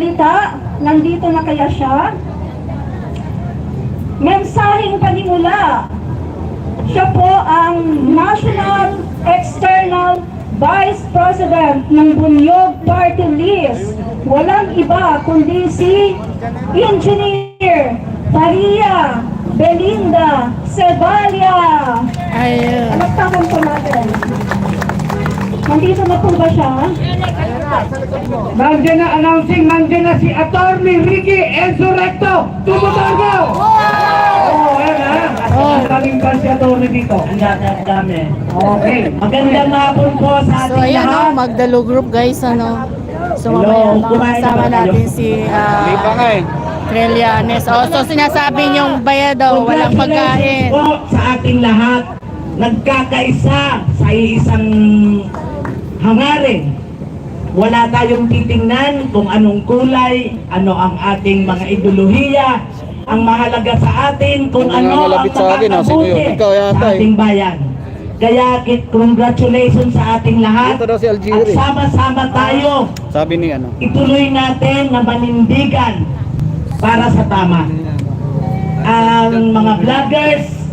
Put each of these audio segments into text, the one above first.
Nandito na kaya siya? Mensaheng panimula. Siya po ang National External Vice President ng Bunyog Party List. Walang iba kundi si Engineer Maria Belinda Cebalya. Alagtakan po natin. Nandito na po ba siya? Nandiyan na announcing, nandiyan na si Attorney Ricky Enzo-Recto Tumutargo! Ayan ha? Ang daming ba si Attorney dito? Ang dami. Okay. Magandang hapon po sa So ating ayan lahat. Magdalo Group guys, ano. So mamaya makasama natin si Trillanes. So sinasabi niyong bayad daw, walang pagkain. Congratulations po sa ating lahat. Nagkakaisa sa isang hangarin. Wala tayong titingnan kung anong kulay, ano ang ating mga ideolohiya. Ang mahalaga sa atin kung ano ang makakabuti sa ating bayan. Kaya congratulations sa ating lahat. Ito daw si Algeria. At sama-sama tayo. Sabi ni ano? Ituloy natin na manindigan para sa tama. Ang mga vloggers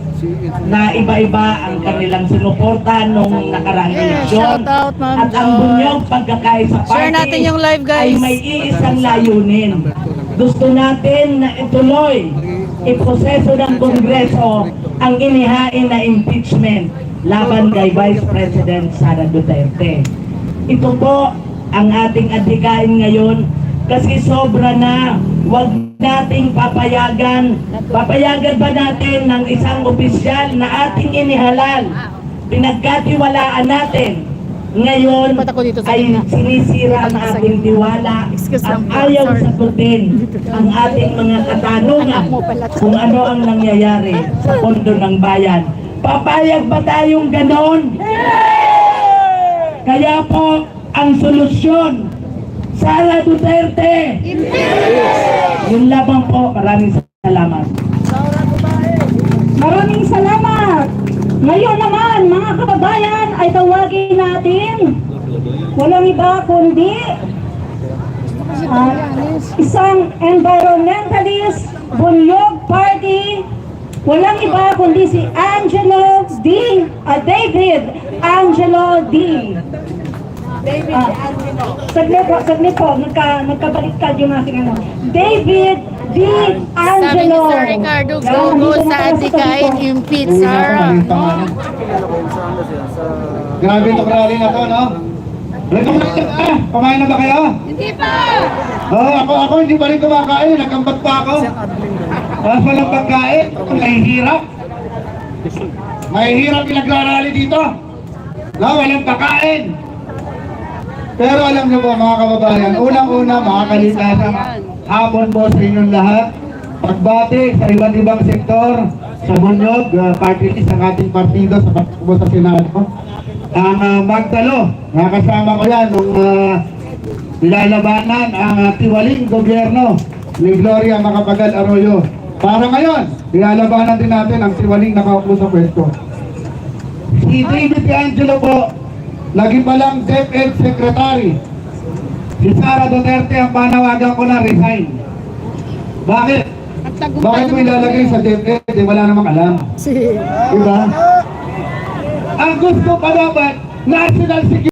na iba-iba ang kanilang sinuporta nung nakaraang eleksyon. Shout out, Ma'am At ang John. Bunyog Pagkakaisa Party Share natin yung live, guys. ay may iisang layunin. Gusto natin na ituloy, iproseso ng Kongreso ang inihain na impeachment laban kay Vice President Sara Duterte. Ito po ang ating adhikain ngayon kasi sobra na. Huwag nating papayagan ba natin ng isang opisyal na ating inihalal, pinagkatiwalaan natin. Ngayon ay sinisira ang ating tiwala at ayaw sagutin ang ating mga katanungan kung ano ang nangyayari sa pondo ng bayan. Papayag ba tayong ganon? Kaya po ang solusyon, Sara Duterte! Yun lamang po. Maraming salamat. Maraming salamat! Ngayon naman, mga kababayan, ay tawagin natin walang iba kundi isang environmentalist, Bunyog Party, walang iba kundi si David Angelo D. Saglit po, nagkabaliktad yung aking ano. David D. Sabi ni Angelo. Sir Ricardo Gogo sa adhikain impeach Sara. Grabe itong rally na to, no? Kumain na ba kayo? Hindi pa! Ako hindi pa rin kumakain. Nagkambat pa ako. Walang pagkain. Mahihirap. Mahihirap yung nagrarally dito. No, walang pagkain. Pero alam niyo po mga kababayan, unang-una makakalimutan hapon po sa inyong lahat. Pagbati sa iba't ibang sektor, sa Bunyog, party list ng ating partido sa pagtubo sa Senado. Ang magdalo, nakasama ko yan nung nilalabanan ang tiwaling gobyerno ni Gloria Macapagal Arroyo. Para ngayon, nilalabanan din natin ang tiwaling nakaupo sa pwesto. Si David Angelo po, lagi palang DepEd Secretary. Si Sara Duterte ang panawagan ko na resign. Bakit? Bakit mo ilalagay sa DepEd? Wala namang alam. Diba? Ang gusto pa dapat, national security.